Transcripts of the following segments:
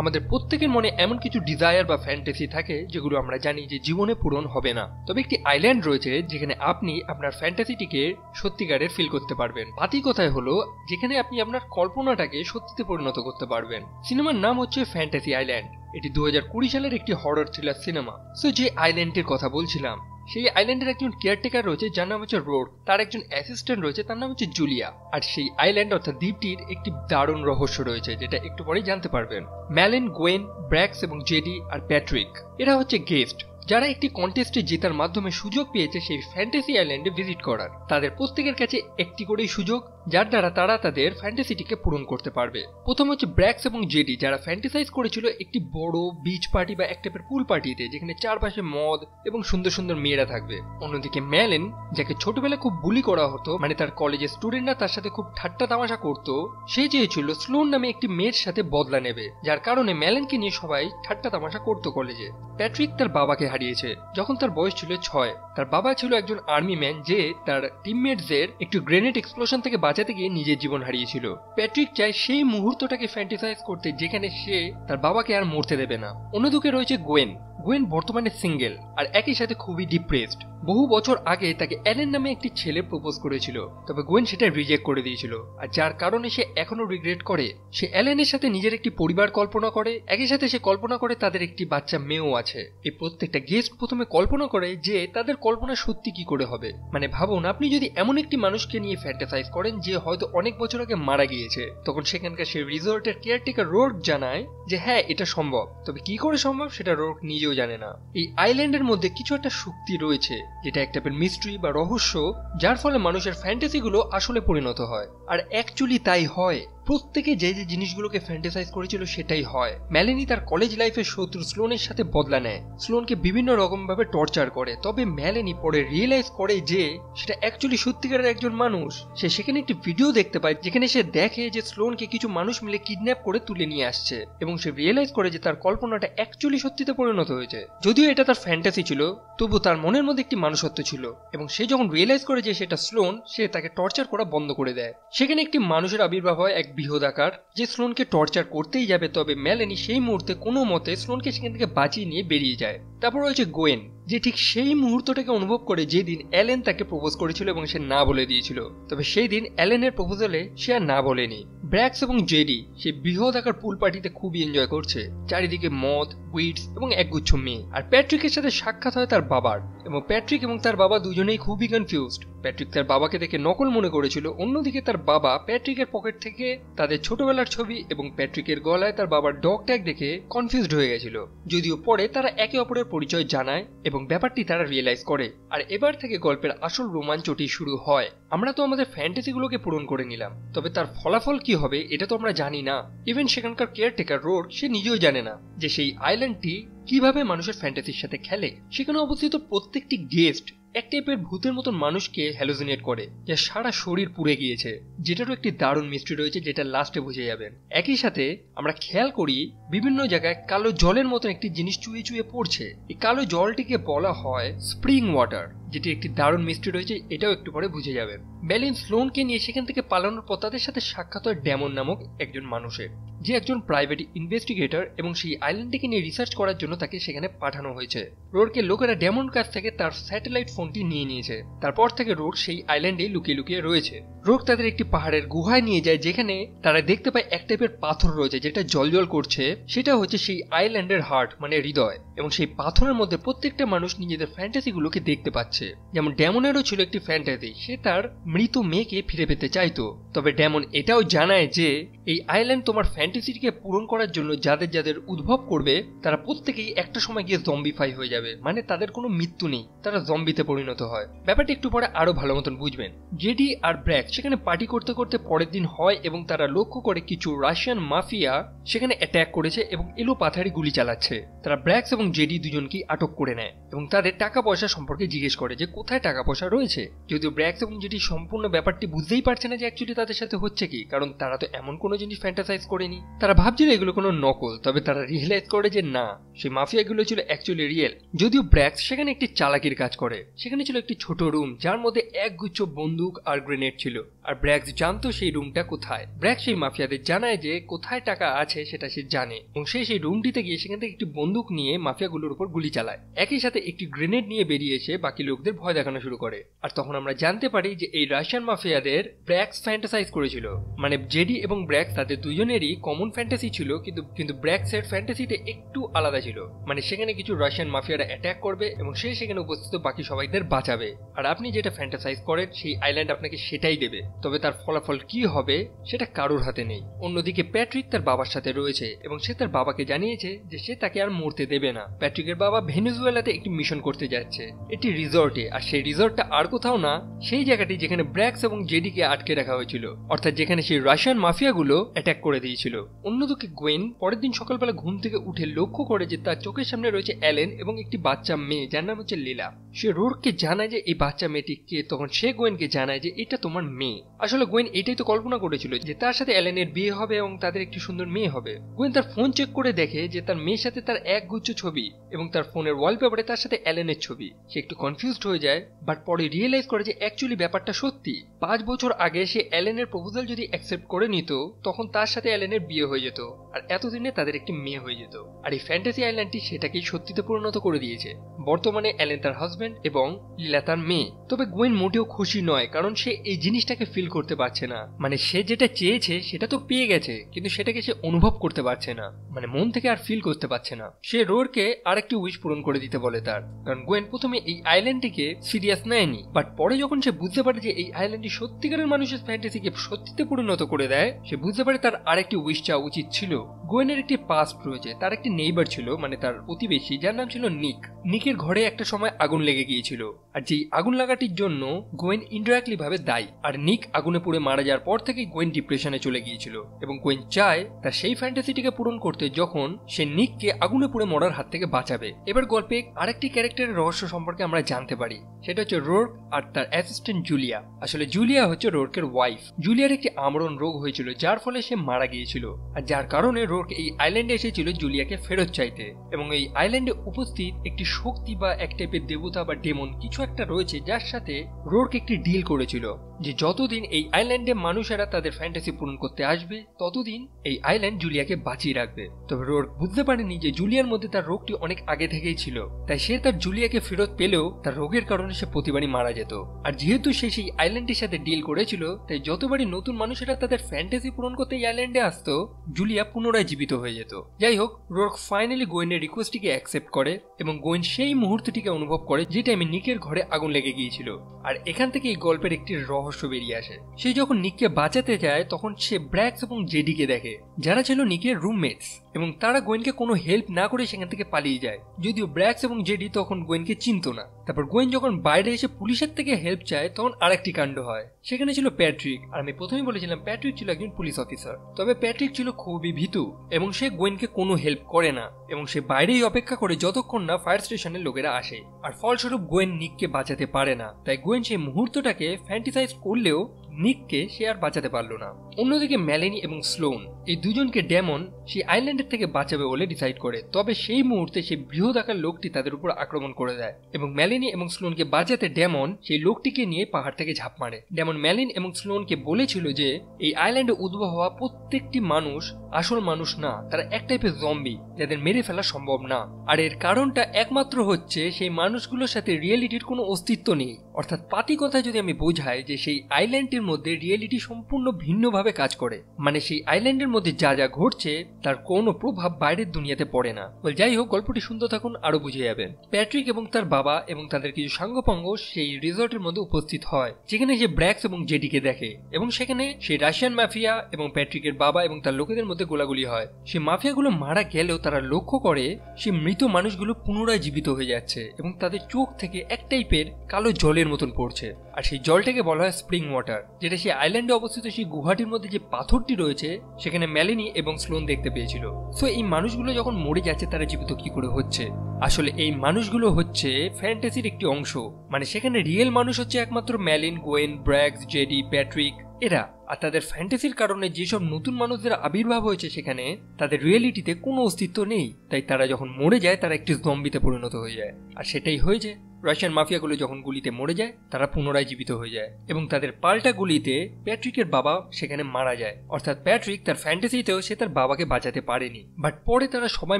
আমাদের প্রত্যেকের মনে এমন কিছু ডিজায়ার বা ফ্যান্টাসি থাকে যেগুলো আমরা জানি যে জীবনে পূরণ হবে না, তবে একটি আইল্যান্ড রয়েছে যেখানে আপনি আপনার ফ্যান্টাসিটিকে সত্যিকারের ফিল করতে পারবেন। বাকি কথায় হলো যেখানে আপনি আপনার কল্পনাটাকে সত্যিতে পরিণত করতে পারবেন। সিনেমার নাম হচ্ছে ফ্যান্টাসি আইল্যান্ড। এটি 2020 সালের একটি হরর থ্রিলার সিনেমা। সো যে আইল্যান্ডের কথা বলছিলাম সেই আইল্যান্ডের একজন কেয়ারটেকার রয়েছে যার নাম হচ্ছে রোড, তার একজন অ্যাসিস্ট্যান্ট রয়েছে তার নাম হচ্ছে জুলিয়া। আর সেই আইল্যান্ড অর্থাৎ দ্বীপটির একটি দারুণ রহস্য রয়েছে যেটা একটু পরেই জানতে পারবেন। ম্যালেন, গোয়েন, ব্র্যাক্স এবং জেডি আর প্যাট্রিক এরা হচ্ছে গেস্ট যারা একটি কন্টেস্টে জেতার মাধ্যমে সুযোগ পেয়েছে সেই ফ্যান্টাসি আইল্যান্ডে ভিজিট করার। তাদের প্রত্যেকের কাছে একটি করেই সুযোগ যার দ্বারা তারা তাদের ফ্যান্টাসিটিকে পূরণ করতে পারবে। প্রথম হচ্ছে ব্র্যাক্স এবং জেডি যারা ফ্যান্টাসাইজ করেছিল একটি বড় বিচ পার্টি বা এক টাইপের পুল পার্টিতে যেখানে চারপাশে মদ এবং সুন্দর সুন্দর মেয়েরা থাকবে। অন্যদিকে ম্যালেন, যাকে ছোটবেলায় খুব বুলি করা হতো, মানে তার কলেজের স্টুডেন্টরা তার সাথে খুব ঠাট্টা তামাশা করতো, সে চেয়েছিল স্লোন নামে একটি মেয়ের সাথে বদলা নেবে, যার কারণে ম্যালেনকে নিয়ে সবাই ঠাট্টা তামাশা করতো কলেজে। প্যাট্রিক তার বাবাকে হারিয়েছে যখন তার বয়স ছিল 6। তার বাবা ছিল একজন আর্মি ম্যান যে তার টিমমেটসদের একটি গ্রেনেড এক্সপ্লোশন থেকে বাঁচাতে গিয়ে নিজের জীবন হারিয়েছিল। প্যাট্রিক চায় সেই মুহূর্তটাকে ফ্যান্টাসাইজ করতে যেখানে সে তার বাবাকে আর মরতে দেবে না। অন্যদিকে রয়েছে গোয়েন। গোয়েন বর্তমানে সিঙ্গেল আর একই সাথে খুবই ডিপ্রেসড। বহু বছর আগে তাকে অ্যালেন নামে একটি ছেলে প্রপোজ করেছিল, তবে গোয়েন সেটা রিজেক্ট করে দিয়েছিল, আর যার কারণে সে এখনো রিগ্রেট করে। সে অ্যালেনের সাথে নিজের একটি পরিবার কল্পনা করে, একই সাথে সে কল্পনা করে তাদের একটি বাচ্চা মেয়েও আছে। এই প্রত্যেকটা গেস্ট প্রথমে কল্পনা করে যে তাদের কল্পনা সত্যি কি করে হবে। মানে ভাবুন, আপনি যদি এমন একটি মানুষকে নিয়ে ফ্যান্টাসাইজ করেন যে হয়তো অনেক বছর আগে মারা গিয়েছে, তখন সেখানকার সেই রিসোর্টের কেয়ারটেকার রোড জানায় যে হ্যাঁ এটা সম্ভব, তবে কি করে সম্ভব সেটা রোড নিজেও জানে না। এই আইল্যান্ডের মধ্যে কিছু একটা শক্তি রয়েছে যেটা একটা মিস্ট্রি বা রহস্য, যার ফলে মানুষের ফ্যান্টাসিগুলো আসলে পরিণত হয়। আর অ্যাকচুয়ালি তাই হয়। প্রত্যেকে যে যে জিনিসগুলোকে ফ্যান্টাসাইজ করেছিল সেটাই হয়। ম্যালেনি তার কলেজ লাইফের শত্রু স্লোনের সাথে বদলা নেয়, স্লোনকে বিভিন্ন রকম ভাবে টর্চার করে, তবে ম্যালেনি পরে রিয়েলাইজ করে যে সেটা অ্যাকচুয়ালি সত্যিকারের একজন মানুষ। সে সেখানে একটি ভিডিও দেখতে পায় যেখানে সে দেখে যে স্লোনকে কিছু মানুষ মিলে কিডন্যাপ করে তুলে নিয়ে আসছে, এবং সে রিয়েলাইজ করে যে তার কল্পনাটা অ্যাকচুয়ালি সত্যিতে পরিণত হয়েছে। যদিও এটা তার ফ্যান্টাসি ছিল, তবু তার মনের মধ্যে একটি মানুষত্ব ছিল, এবং সে যখন রিয়েলাইজ করে যে সেটা স্লোন, সে তাকে টর্চার করা বন্ধ করে দেয়। সেখানে একটি মানুষের আবির্ভাব হয়, এক বৃহদাকার, যে স্লোনকে টর্চার করতেই যাবে, তবে ম্যালেনি সেই মুহূর্তে কোনো মতে স্লোনকে সেখান থেকে বাঁচিয়ে নিয়ে বেরিয়ে যায়। তারপর রয়েছে গোয়েন, যে ঠিক সেই মুহূর্তটাকে অনুভব করে যেদিন অ্যালেন তাকে প্রপোজ করেছিল এবং সে না বলে দিয়েছিল, তবে সেই দিন অ্যালেনের প্রপোজালে সে আর না বলেনি। ব্র্যাক্স এবং জেডি সেই বৃহদাকার পুল পার্টিতে খুবই এনজয় করছে, চারিদিকে মদ, উইডস এবং একগুচ্ছ মেয়ে। আর প্যাট্রিকের সাথে সাক্ষাৎ হয় তার বাবার, এবং প্যাট্রিক এবং তার বাবা দুজনেই খুবই কনফিউজড। প্যাট্রিক তার বাবাকে দেখে নকল মনে করেছিল, অন্যদিকে তার বাবা প্যাট্রিকের পকেট থেকে তাদের ছোটবেলার ছবি এবং প্যাট্রিকের গলায় তার বাবার ডগ ট্যাগ দেখে কনফিউজড হয়ে গেছিল। যদিও পরে তারা একে অপরের পরিচয় জানায় এবং ব্যাপারটি তারা রিয়েলাইজ করে। আর এবার থেকে গল্পের আসল রোমাঞ্চটি শুরু হয়। আমরা তো আমাদের ফ্যান্টাসিগুলোকে পূরণ করে নিলাম, তবে তার ফলাফল কি হবে এটা তো আমরা জানি না। ইভেন সেখানকার কেয়ারটেকার রোড সে নিজেও জানে না যে সেই আইল্যান্ডটি কিভাবে মানুষের ফ্যান্টাসির সাথে খেলে। সেখানে অবস্থিত প্রত্যেকটি গেস্ট এক টাইপের ভূতের মতন মানুষকে হ্যালুসিনেট করে, যা সারা শরীর পুড়ে গিয়েছে, যেটারও একটি দারুণ মিস্ট্রি রয়েছে যেটা লাস্টে বুঝে যাবেন। একই সাথে আমরা খেয়াল করি বিভিন্ন জায়গায় কালো জলের মতো একটি জিনিস চুয়ে চুয়ে পড়ছে। এই কালো জলটিকে বলা হয় স্প্রিং ওয়াটার, যেটি একটি দারুণ মিস্ট্রি রয়েছে, এটাও একটু পরে বুঝে যাবেন। ম্যালেন স্লোনকে নিয়ে সেখান থেকে পালানোর পর তাদের সাথে সাক্ষাৎ হয় ড্যামন নামক একজন মানুষের, যে একজন প্রাইভেট ইনভেস্টিগেটর, এবং সেই আইল্যান্ডটিকে নিয়ে রিসার্চ করার জন্য তাকে সেখানে পাঠানো হয়েছে। রোডকে লোকেরা ড্যামন কাছ থেকে তার স্যাটেলাইট ফোনটি নিয়ে নিয়েছে। তারপর থেকে রোড সেই আইল্যান্ডে লুকিয়ে লুকিয়ে রয়েছে। রোড তাদের একটি পাহাড়ের গুহায় নিয়ে যায়, যেখানে তারা দেখতে পায় এক টাইপের পাথর রয়েছে যেটা জলজল করছে। সেটা হচ্ছে সেই আইল্যান্ডের হার্ট, মানে হৃদয়, এবং সেই পাথরের মধ্যে প্রত্যেকটা মানুষ নিজেদের ফ্যান্টাসিগুলোকে দেখতে পাচ্ছে। যেমন ড্যামনেরও ছিল একটি ফ্যান্টাসি, সে তার মৃত মেয়েকে ফিরে পেতে চাইতো, তবে ড্যামন এটাও জানায় যে এই আইল্যান্ড তোমার ফ্যান্টাসিটিকে পূরণ করার জন্য যাদের যাদের উদ্ভব করবে তারা প্রত্যেকেই একটা সময় গিয়ে জম্বিফাই হয়ে যাবে, মানে তাদের কোনো মৃত্যু নেই, তারা জম্বিতে পরিণত হয়। ব্যাপারটা একটু পরে আরো ভালো মতন বুঝবেন। জেডি আর ব্র্যাক সেখানে পার্টি করতে করতে পরের দিন হয়, এবং তারা লক্ষ্য করে কিছু রাশিয়ান মাফিয়া সেখানে অ্যাটাক করেছে এবং এলো পাথারি গুলি চালাচ্ছে। তারা ব্র্যাক্স এবং জেডি দুজনকেই আটক করে নেয় এবং তাদের টাকা পয়সা সম্পর্কে জিজ্ঞেস করে। করে যে কোথায় টাকা পয়সা রয়েছে। যদিও ব্র্যাক্স এবং জেডি সম্পূর্ণ ব্যাপারটি বুঝতেই পারছে না যে অ্যাকচুয়ালি তাদের সাথে হচ্ছে কি, কারণ তারা তো এমন কোনো জিনিস ফ্যান্টাসাইজ করেনি। তারা ভাবছিল এগুলো কোনো নকল, তবে তারা রিয়েলাইজ করে যে না, সেই মাফিয়াগুলো ছিল অ্যাকচুয়ালি রিয়েল। যদিও ব্র্যাক্স সেখানে একটি চালাকির কাজ করে। সেখানে ছিল একটি ছোট রুম যার মধ্যে একগুচ্ছ বন্দুক আর গ্রেনেড ছিল, আর ব্র্যাক্স জানতো সেই রুমটা কোথায়। ব্র্যাক্স সেই মাফিয়াদের জানায় যে কোথায় টাকা আছে সেটা সে জানে, এবং সে সেই রুমটিতে গিয়ে সেখান থেকে একটি বন্দুক নিয়ে মাফিয়াগুলোর উপর গুলি চালায়। একই সাথে একটি গ্রেনেড নিয়ে বেরিয়ে এসে বাকি লোকদের ভয় দেখানো শুরু করে। আর তখন আমরা জানতে পারি যে এই রাশিয়ান মাফিয়াদের ব্র্যাক্স ফ্যান্টাসাইজ করেছিল। মানে জেডি এবং ব্র্যাক্স তাদের দুজনেরই কমন ফ্যান্টাসি ছিল, কিন্তু ব্র্যাক্সের ফ্যান্টাসিটা একটু আলাদা ছিল। মানে সেখানে কিছু রাশিয়ান মাফিয়ারা অ্যাটাক করবে এবং সে সেখানে উপস্থিত বাকি সবাইদের বাঁচাবে, আর আপনি যেটা ফ্যান্টাসাইজ করেন সেই আইল্যান্ড আপনাকে সেটাই দেবে। তবে তার ফলাফল কি হবে সেটা কারোর হাতে নেই। অন্যদিকে প্যাট্রিক তার বাবার সাথে রয়েছে এবং সে তার বাবাকে জানিয়েছে যে সে তাকে আর মরতে দেবে না। প্যাট্রিকের বাবা ভেনেজুয়েলাতে একটি মিশন করতে যাচ্ছে, একটি রিসর্টে, আর সেই রিসর্টটা আর কোথাও না, সেই জায়গাটি যেখানে ব্র্যাক্স এবং জেডিকে আটকে রাখা হয়েছিল, অর্থাৎ যেখানে সেই রাশিয়ান মাফিয়াগুলো অ্যাটাক করে দিয়েছিল। অন্যদিকে গোয়েন পরের দিন সকালবেলা ঘুম থেকে উঠে লক্ষ্য করে যে তার চোখের সামনে রয়েছে অ্যালেন এবং একটি বাচ্চা মেয়ে যার নাম হচ্ছে লীলা। সে রোরকে জানায় যে এই বাচ্চা মেয়েটি কে, তখন সে গোয়েনকে জানায় যে এটা তোমার মেয়ে। আসলে গোয়েন এটাই তো কল্পনা করেছিল যে তার সাথে অ্যালেনের বিয়ে হবে এবং তাদের একটি সুন্দর মেয়ে হবে। গোয়েন তার ফোন চেক করে দেখে যে তার মেয়ের সাথে তার এক গুচ্ছ ছবি এবং তার ফোনের ওয়ালপেপারে তার সাথে অ্যালেনের ছবি। সে একটু কনফিউজড হয়ে যায়, বাট পরে রিয়েলাইজ করে যে অ্যাকচুয়ালি ব্যাপারটা সত্যি। 5 বছর আগে সে অ্যালেনের প্রপোজাল যদি অ্যাকসেপ্ট করে নিত তখন তার সাথে অ্যালেনের বিয়ে হয়ে যেত, আর এতদিনে তাদের একটি মেয়ে হয়ে যেত। আর এই ফ্যান্টাসি আইল্যান্ডটি সেটাকেই সত্যিতে পরিণত করে দিয়েছে। বর্তমানে অ্যালেন তার হাজব্যান্ড এবং লীলা তার মেয়ে। তবে গোয়েন মোটেও খুশি নয়, কারণ সে এই জিনিসটাকে ফিল করতে পারছে না। মানে সে যেটা চেয়েছে সেটা তো পেয়ে গেছে, কিন্তু সেটাকে সে অনুভব করতে পারছে না, মানে মন থেকে আর ফিল করতে পারছে না। সে রোরকে আরেকটি উইশ পূরণ করে দিতে বলে তার, কারণ গোয়েন প্রথমে এই আইল্যান্ডটিকে সিরিয়াস নেয়নি, বাট পরে যখন সে বুঝতে পারে যে এই আইল্যান্ডটি সত্যিকারের মানুষের ফ্যান্টাসিকে সত্যিতে পরিণত করে দেয়, সে বুঝতে পারে তার আরেকটি উইশ চাওয়া উচিত ছিল। গোয়েনের একটি পাস্ট রয়েছে, তার একটি নেইবার ছিল, মানে তার প্রতিবেশী, যার নাম ছিল নিক। নিকের ঘরে একটা সময় আগুন লেগে গিয়েছিল, আর যেই আগুন লাগাটির জন্য গোয়েন ইনডাইরেক্টলি ভাবে দায়ী। আর নিক আগুনে পুড়ে মারা যাওয়ার পর থেকে গোয়েন ডিপ্রেশনে চলে গিয়েছিল, এবং গোয়েন চায় তার সেই ফ্যান্টাসিটিকে পূরণ করতে যখন সে নিককে আগুনে পুড়ে মরার হাত থেকে বাঁচাবে। এবার গল্পে আরেকটি ক্যারেক্টারের রহস্য সম্পর্কে আমরা জানতে পারি, সেটা হচ্ছে রোর্ক আর তার অ্যাসিস্ট্যান্ট জুলিয়া। আসলে জুলিয়া হচ্ছে রোর্কের ওয়াইফ। জুলিয়ার একটি আমরণ রোগ হয়েছিল যার ফলে সে মারা গিয়েছিল, আর যার কারণে রোর্ক এই আইল্যান্ডে এসেছিল জুলিয়াকে ফেরত চাইতে। এবং এই আইল্যান্ডে উপস্থিত একটি শক্তি বা এক টাইপের দেবতা বা ডেমন কিছু একটা রয়েছে, যার সাথে রোর্ক একটি ডিল করেছিল যে যতদিন এই আইল্যান্ডে মানুষেরা তাদের ফ্যান্টাসি পূরণ করতে আসবে ততদিন এই আইল্যান্ড জুলিয়াকে বাঁচিয়ে রাখবে। তবে রোর্ক বুঝতে পারেনি যে জুলিয়ার মধ্যে তার রোগটি অনেক আগে থেকেই ছিল, তাই সে তার জুলিয়াকে ফেরত পেলেও তার রোগের কারণে সে প্রতিবারই মারা যেত। আর যেহেতু সে সেই আইল্যান্ডের সাথে ডিল করেছিল, তাই যতবারই নতুন মানুষেরা তাদের ফ্যান্টাসি পূরণ করতে এই আইল্যান্ডে আসতো, জুলিয়া পুনরায় জীবিত হয়ে যেত। যাই হোক, রোর্ক ফাইনালি গোয়েনের রিকোয়েস্টটিকে অ্যাকসেপ্ট করে এবং গোয়েন সেই মুহূর্তটিকে অনুভব করে যে টাইমে নিকের ঘরে আগুন লেগে গিয়েছিল। আর এখান থেকে এই গল্পের একটি রহস্য বেরিয়ে আসে। সে যখন নিককে বাঁচাতে যায় তখন সে ব্র্যাক্স এবং জেডিকে দেখে, যারা ছিল নিকের রুমমেটস, এবং তারা গোয়েনকে কোনো হেল্প না করে সেখান থেকে পালিয়ে যায়। যদিও ব্র্যাক্স এবং জেডি তখন গোয়েনকে চিনত না। তারপর গোয়েন যখন বাইরে এসে পুলিশের থেকে হেল্প চায় তখন আরেকটি কাণ্ড হয়। সেখানে ছিল প্যাট্রিক, আর আমি প্রথমেই বলেছিলাম প্যাট্রিক ছিল একজন পুলিশ অফিসার। তবে প্যাট্রিক ছিল খুবই ভীতু এবং সে গোয়েনকে কোনো হেল্প করে না, এবং সে বাইরেই অপেক্ষা করে যতক্ষণ না ফায়ার স্টেশনের লোকেরা আসে। আর ফলস্বরূপ গোয়েন নিককে বাঁচাতে পারে না, তাই গোয়েন সেই মুহূর্তটাকে ফ্যান্টিসাইজ করলেও নিককে সে আর বাঁচাতে পারলো না। অন্যদিকে মেলানি এবং স্লোন, এই দুজনকে ডেমন সেই আইল্যান্ডের থেকে বাঁচাবে বলে ডিসাইড করে। তবে সেই মুহূর্তে সেই বৃহদাকার লোকটি তাদের উপর আক্রমণ করে দেয়, এবং মেলানি এবং স্লোনকে বাঁচাতে ডেমন সেই লোকটিকে নিয়ে পাহাড় থেকে ঝাঁপ মারে। ডেমন মেলিন এবং স্লোনকে বলেছিল যে এই আইল্যান্ডে উদ্ভব হওয়া প্রত্যেকটি মানুষ আসল মানুষ না, তারা এক টাইপের জম্বি যাদের মেরে ফেলা সম্ভব না। আর এর কারণটা একমাত্র হচ্ছে সেই মানুষগুলোর সাথে রিয়েলিটির কোনো অস্তিত্ব নেই। অর্থাৎ পাতি কথায় যদি আমি বোঝাই যে সেই আইল্যান্ডের মধ্যে রিয়েলিটি সম্পূর্ণ ভিন্নভাবে কাজ করে, মানে সেই আইল্যান্ডের মধ্যে যা যা ঘটছে তার কোনো প্রভাব বাইরের দুনিয়াতে পড়ে না। যাই হোক, গল্পটি সুন্দর থাকুন, আরো বুঝে যাবেন। প্যাট্রিক এবং তার বাবা এবং তাদের কিছু সাঙ্গপাঙ্গ সেই রিসর্টের মধ্যে উপস্থিত হয়, যেখানে সে ব্র্যাক্স এবং জেডিকে দেখে, এবং সেখানে সেই রাশিয়ান মাফিয়া এবং প্যাট্রিকের বাবা এবং তার লোকেদের মধ্যে গোলাগুলি হয়। সেই মাফিয়াগুলো মারা গেলেও তারা লক্ষ্য করে সেই মৃত মানুষগুলো পুনরায় জীবিত হয়ে যাচ্ছে, এবং তাদের চোখ থেকে এক টাইপের কালো জলের জলের মতন পড়ছে, আর সেই জলটাকে বলা হয় স্প্রিং ওয়াটার, যেটা সেই আইল্যান্ডে অবস্থিত সেই গুহাটির মধ্যে যে পাথরটি রয়েছে সেখানে মেলিনি এবং স্লোন দেখতে পেয়েছিল। সো এই মানুষগুলো যখন মরে যাচ্ছে তারা জীবিত কি করে হচ্ছে? আসলে এই মানুষগুলো হচ্ছে ফ্যান্টাসির একটি অংশ, মানে সেখানে রিয়েল মানুষ হচ্ছে একমাত্র মেলিন, গোয়েন, ব্র্যাক্স, জেডি, প্যাট্রিক এরা। আর তাদের ফ্যান্টাসির কারণে যেসব নতুন মানুষদের আবির্ভাব হয়েছে সেখানে তাদের রিয়েলিটিতে কোনো অস্তিত্ব নেই, তাই তারা যখন মরে যায় তারা একটি জম্বিতে পরিণত হয়ে যায়। আর সেটাই হয়েছে, রাশিয়ান মাফিয়াগুলো যখন গুলিতে মরে যায় তারা পুনরায় জীবিত হয়ে যায় এবং তাদের পাল্টা গুলিতে প্যাট্রিকের বাবা সেখানে মারা যায়। অর্থাৎ প্যাট্রিক তার ফ্যান্টাসিতেও সে তার বাবাকে বাঁচাতে পারেনি, বাট পরে তারা সবাই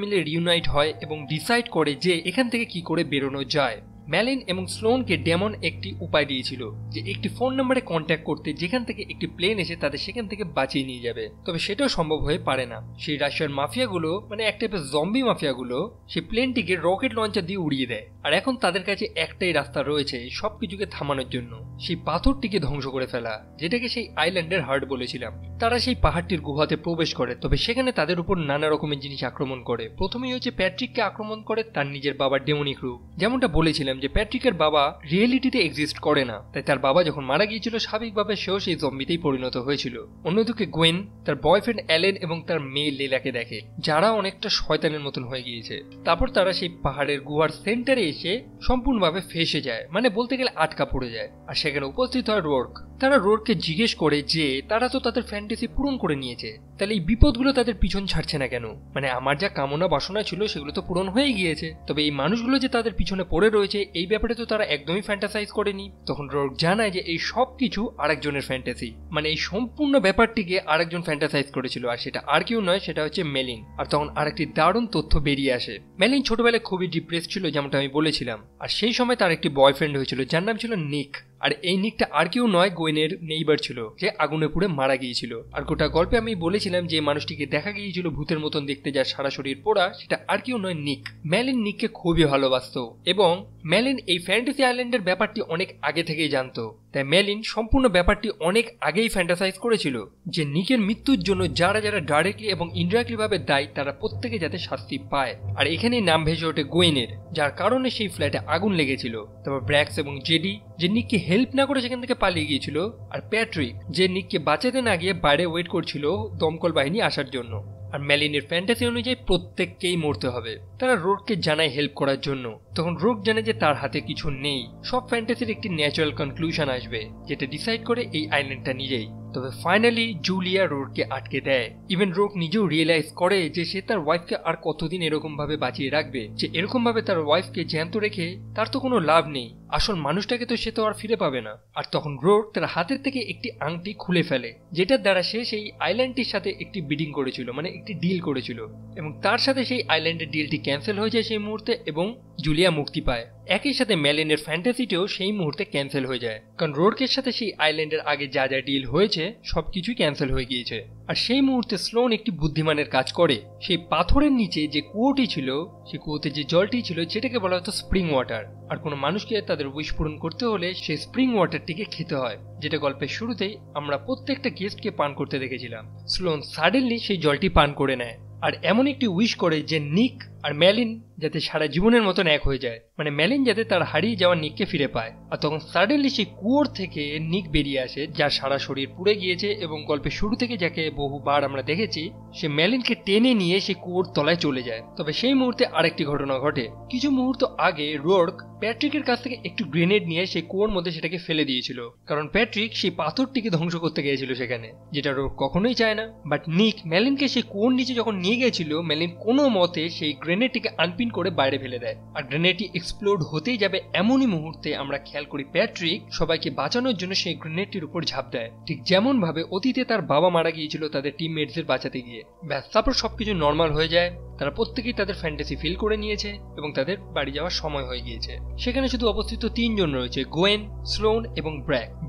মিলে রিউনাইট হয় এবং ডিসাইড করে যে এখান থেকে কি করে বেরোনো যায়। মেলিন এবং স্লোনকে ডেমন একটি উপায় দিয়েছিল যে একটি ফোন নাম্বারে কন্ট্যাক্ট করতে, যেখান থেকে একটি প্লেন এসে তাদের সেখান থেকে বাঁচিয়ে নিয়ে যাবে। তবে সেটাও সম্ভব হয়ে পারে না। সেই রাশিয়ার মাফিয়াগুলো, মানে এক টাইপের জম্বি মাফিয়াগুলো, সেই প্লেনটিকে রকেট লঞ্চার দিয়ে উড়িয়ে দেয়। আর এখন তাদের কাছে একটাই রাস্তা রয়েছে সবকিছুকে থামানোর জন্য, সেই পাথরটিকে ধ্বংস করে ফেলা, যেটাকে সেই আইল্যান্ডের হার্ট বলেছিলাম। তারা সেই পাহাড়টির গুহাতে প্রবেশ করে, তবে সেখানে তাদের উপর নানা রকমের জিনিস আক্রমণ করে। প্রথমেই হচ্ছে প্যাট্রিককে আক্রমণ করে তার নিজের বাবার ডেমনিক রূপ। যেমনটা বলেছিলাম যে প্যাট্রিকের বাবা রিয়েলিটিতে এক্সিস্ট করে না, তাই তার বাবা যখন মারা গিয়েছিল স্বাভাবিকভাবে সেও সেই জম্বিতেই পরিণত হয়েছিল। অন্যদিকে গোয়েন তার বয়ফ্রেন্ড অ্যালেন এবং তার মেয়ে লেলাকে দেখে, যারা অনেকটা শয়তানের মতন হয়ে গিয়েছে। তারপর তারা সেই পাহাড়ের গুহার সেন্টারে এসে সম্পূর্ণভাবে ফেসে যায়, মানে বলতে গেলে আটকা পড়ে যায়। আর সেখানে উপস্থিত হয় রোর্ক। তারা রোর্ককে জিজ্ঞেস করে যে তারা তো তাদের ফ্যান্টাসি পূরণ করে নিয়েছে, তাহলে এই বিপদগুলো তাদের পিছন ছাড়ছে না কেন? মানে আমার যা কামনা বাসনা ছিল সেগুলো তো পূরণ হয়ে গিয়েছে, তবে এই মানুষগুলো যে তাদের পিছনে পড়ে রয়েছে এই ব্যাপারে তো তারা একদমই ফ্যান্টাসাইজ করেনি। তখন রোর্ক জানায় যে এই সব কিছু আরেকজনের ফ্যান্টাসি, মানে এই সম্পূর্ণ ব্যাপারটিকে আরেকজন ফ্যান্টাসাইজ করেছিল, আর সেটা আর কেউ নয়, সেটা হচ্ছে মেলিন। আর তখন আরেকটি দারুণ তথ্য বেরিয়ে আসে। মেলিন ছোটবেলায় খুবই ডিপ্রেস ছিল, যেমনটা আমি বলেছিলাম। আর সেই সময় তার একটি বয়ফ্রেন্ড হয়েছিল যার নাম ছিল নিক। আর এই নিকটা আর কেউ নয়, গোয়েনের নেইবার ছিল, যে আগুনে পুড়ে মারা গিয়েছিল। আর গোটা গল্পে আমি বলেছিলাম যে মানুষটিকে দেখা গিয়েছিল ভূতের মতন দেখতে, যার সারা শরীর পোড়া, সেটা আর কেউ নয়, নিক। মেলিন নিককে খুবই ভালোবাসতো এবং মেলিন এই ফ্যান্টাসি আইল্যান্ডের ব্যাপারটি অনেক আগে থেকেই জানতো। তাই মেলিন সম্পূর্ণ ব্যাপারটি অনেক আগেই ফ্যান্টাসাইজ করেছিল যে নিকের মৃত্যুর জন্য যারা যারা ডাইরেক্টলি এবং ইনডাইরেক্টলি ভাবে দায়ী তারা প্রত্যেকে যাতে শাস্তি পায়। আর এখানেই নাম ভেসে ওঠে গোয়েনের, যার কারণে সেই ফ্ল্যাটে আগুন লেগেছিল। তারপর ব্র্যাক্স এবং জেডি, যে নিককে হেল্প না করে সেখান থেকে পালিয়ে গিয়েছিল। আর প্যাট্রিক, যে নিককে বাঁচাতে না গিয়ে বাইরে ওয়েট করছিল দমকল বাহিনী আসার জন্য। আর মেলিনের ফ্যান্টাসি অনুযায়ী প্রত্যেককেই মরতে হবে। তারা রোডকে জানায় হেল্প করার জন্য। তখন রোড জানে যে তার হাতে কিছু নেই। সব ফ্যান্টাসির একটি ন্যাচারাল কনক্লুশন আসবে, যেটা ডিসাইড করে এই আইল্যান্ডটা নিজেই। তবে ফাইনালি জুলিয়া রোডকে আটকে দেয়। ইভেন রোড নিজেও রিয়েলাইজ করে যে সে তার ওয়াইফকে আর কতদিন এরকম ভাবে বাঁচিয়ে রাখবে, যে এরকম ভাবে তার ওয়াইফকে জ্যান্ত রেখে তার তো কোনো লাভ নেই, আসল মানুষটাকে তো সে তো আর ফিরে পাবে না। আর তখন রোড তার হাতের থেকে একটি আংটি খুলে ফেলে, যেটার দ্বারা সে সেই আইল্যান্ডটির সাথে একটি বিডিং করেছিল, মানে একটি ডিল করেছিল, এবং তার সাথে সেই আইল্যান্ডের ডিলটি ক্যান্সেল হয়ে যায় সেই মুহূর্তে এবং জুলিয়া মুক্তি পায়। একই সাথে মেলিনের ফ্যান্টাসিটিও সেই মুহূর্তে ক্যান্সেল হয়ে যায়, কারণ রোডকের সাথে সেই আইল্যান্ডের আগে যা যা ডিল হয়েছে সবকিছুই ক্যান্সেল হয়ে গিয়েছে। আর সেই মুহূর্তে স্লোন একটি বুদ্ধিমানের কাজ করে। সেই পাথরের নিচে যে কুয়োটি ছিল, সেই কুয়োতে যে জলটি ছিল সেটাকে বলা হতো স্প্রিং ওয়াটার। আর কোনো মানুষকে তাদের উইশ পূরণ করতে হলে সেই স্প্রিং ওয়াটারটিকে খেতে হয়, যেটা গল্পের শুরুতেই আমরা প্রত্যেকটা গেস্টকে পান করতে দেখেছিলাম। স্লোন সাডেনলি সেই জলটি পান করে নেয় আর এমন একটি উইশ করে যে নিক আর মেলিন যাতে সারা জীবনের মতন এক হয়ে যায়, মানে মেলিন যাতে তার হারিয়ে যাওয়া নিককে ফিরে পায়। আর তখন সাডেনলি সেই কুয়োর থেকে নিক বেরিয়ে আসে, যার সারা শরীর পুড়ে গিয়েছে এবং গল্পের শুরু থেকে যাকে বহুবার আমরা দেখেছি, সে মেলিনকে টেনে নিয়ে সেই কুয়োর তলায় চলে যায়। তবে সেই মুহূর্তে আরেকটি ঘটনা ঘটে। কিছু মুহূর্ত আগে রোর্ক প্যাট্রিকের কাছ থেকে একটু গ্রেনেড নিয়ে সেই কুয়োর মধ্যে সেটাকে ফেলে দিয়েছিল, কারণ প্যাট্রিক সেই পাথরটিকে ধ্বংস করতে গিয়েছিল সেখানে, যেটা রোর্ক কখনোই চায় না। বাট নিক মেলিনকে সেই কুয়োর নিচে যখন নিয়ে গিয়েছিল, মেলিন কোনো মতে সেই গ্রেনেডটিকে আনপিন করে বাইরে ফেলে দেয়। আর গ্রেনেডটি এক্সপ্লোড হতেই যাবে এমনই মুহূর্তে আমরা খেয়াল করি প্যাট্রিক সবাইকে বাঁচানোর জন্য সেই গ্রেনেডটির উপর ঝাঁপ দেয়, ঠিক যেমন ভাবে অতীতে তার বাবা মারা গিয়েছিল তাদের টিমমেটদের বাঁচাতে গিয়ে। ব্যাস, তারপর সবকিছু নর্মাল হয়ে যায়। তারা প্রত্যেকেই তাদের ফ্যান্টাসি ফিল করে নিয়েছে এবং তাদের বাড়ি যাওয়ার সময় হয়ে গিয়েছে। সেখানে শুধু অবস্থিত তিনজন রয়েছে, গোয়েন, স্লোন এবং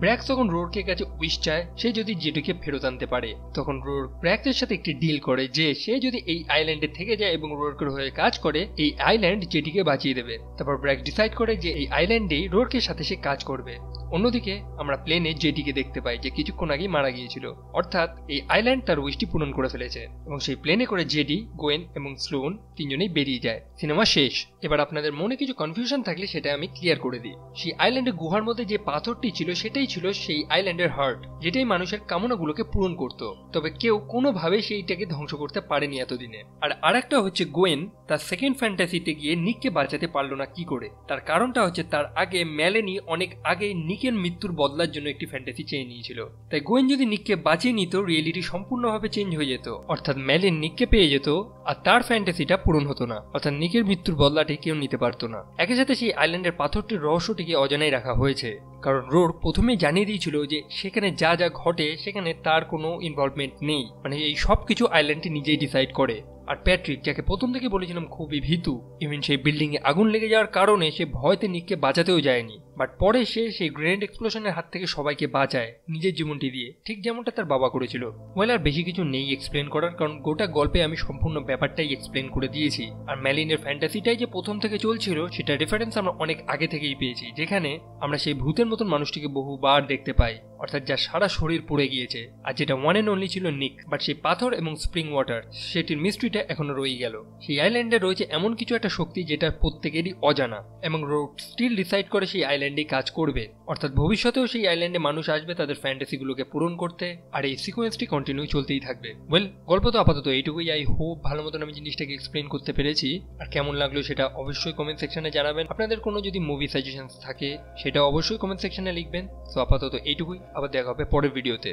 ব্র্যাক তখন রোর্কের কাছে উইশ চায় সে যদি জেডিকে ফেরত আনতে পারে। তখন রোর্ক ব্র্যাকের সাথে একটি ডিল করে যে সে যদি এই আইল্যান্ডে থেকে যায় এবং রোর্কের হয়ে কাজ করে, এই আইল্যান্ড জেডিকে বাঁচিয়ে দেবে। তারপর ব্র্যাক ডিসাইড করে যে এই আইল্যান্ডেই রোর্কের সাথে সে কাজ করবে। অন্যদিকে আমরা প্লেনে জেডিকে দেখতে পাই যে কিছুক্ষণ আগেই মারা গিয়েছিল, অর্থাৎ এই আইল্যান্ড তার উইশটি পূরণ করে ফেলেছে এবং সেই প্লেনে করে জেডি, গোয়েন এবং স্লোন তিনজনেই বেরিয়ে যায়। সিনেমা শেষ। এবার আপনাদের মনে কিছু কনফিউশন থাকলে সেটা আমি ক্লিয়ার করে দিই। সেই আইল্যান্ডের গুহার মধ্যে যে পাথরটি ছিল সেটাই ছিল সেই আইল্যান্ডের হার্ট, যেটাই মানুষের কামনাগুলোকে পূরণ করত। তবে কেউ কোনোভাবে সেইটাকে ধ্বংস করতে পারেনি এতদিনে। আর আরেকটা হচ্ছে গোয়েন তার সেকেন্ড ফ্যান্টাসিতে গিয়ে নিককে বাঁচাতে পারলো না কি করে। তার কারণটা হচ্ছে তার আগে মেলেনি অনেক আগে নিকের মৃত্যুর বদলার জন্য একটি ফ্যান্টাসি চেয়ে নিয়েছিল। তাই গোয়েন যদি নিককে বাঁচিয়ে নিত রিয়েলিটি সম্পূর্ণভাবে চেঞ্জ হয়ে যেত, অর্থাৎ মেলিন নিককে পেয়ে যেত আর তার ফ্যান্টাসিটা পূরণ হতো না, অর্থাৎ নিকের মৃত্যুর বদলাটি কেউ নিতে পারতো না। একই সাথে সেই আইল্যান্ডের পাথরটির রহস্যটিকে অজানাই রাখা হয়েছে, কারণ রোড প্রথমেই জানিয়ে দিয়েছিল যে সেখানে যা যা ঘটে সেখানে তার কোনো ইনভলভমেন্ট নেই, মানে এই সব কিছু আইল্যান্ডটি নিজেই ডিসাইড করে। আর প্যাট্রিক, যাকে প্রথম থেকে বলেছিলাম খুবই ভীতু, ইভেন সেই বিল্ডিং এ আগুন লেগে যাওয়ার কারণে সে ভয়তে নিককে বাঁচাতেও যায়নি, বাট পরে সে সেই গ্রেনেড এক্সপ্লোশনের হাত থেকে সবাইকে বাঁচায় নিজের জীবনটি দিয়ে, ঠিক যেমনটা তার বাবা করেছিল। ওয়েল, আর বেশি কিছু নেই এক্সপ্লেন করার, কারণ গোটা গল্পে আমি সম্পূর্ণ ব্যাপারটাই এক্সপ্লেন করে দিয়েছি। আর মেলিনের ফ্যান্টাসিটাই যে প্রথম থেকে চলছিল সেটা রেফারেন্স আমরা অনেক আগে থেকেই পেয়েছি, যেখানে আমরা সেই ভূতের মতন মানুষটিকে বহুবার দেখতে পাই, অর্থাৎ যার সারা শরীর পুড়ে গিয়েছে, আর যেটা ওয়ান এন্ড অনলি ছিল নিক। বাট সেই পাথর এবং স্প্রিং ওয়াটার সেটির মিস্ট্রিটা এখনো রয়ে গেল। সেই আইল্যান্ডে রয়েছে এমন কিছু একটা শক্তি যেটা প্রত্যেকেরই অজানা, এবং রোড স্টিল ডিসাইড করে সেই আইল্যান্ডে কাজ করবে, অর্থাৎ ভবিষ্যতেও সেই আইল্যান্ডে মানুষ আসবে তাদের ফ্যান্টাসিগুলোকে পূরণ করতে, আর এই সিকোয়েন্সটি কন্টিনিউ চলতেই থাকবে। ওয়েল, গল্প তো আপাতত এইটুকুই। আই হোপ ভালো মতন আমি জিনিসটাকে এক্সপ্লেন করতে পেরেছি, আর কেমন লাগলো সেটা অবশ্যই কমেন্ট সেকশনে জানাবেন। আপনাদের কোনো যদি মুভি সাজেশনস থাকে সেটা অবশ্যই কমেন্ট সেকশনে লিখবেন। তো আপাতত এইটুকুই, আবার দেখা হবে পরের ভিডিওতে।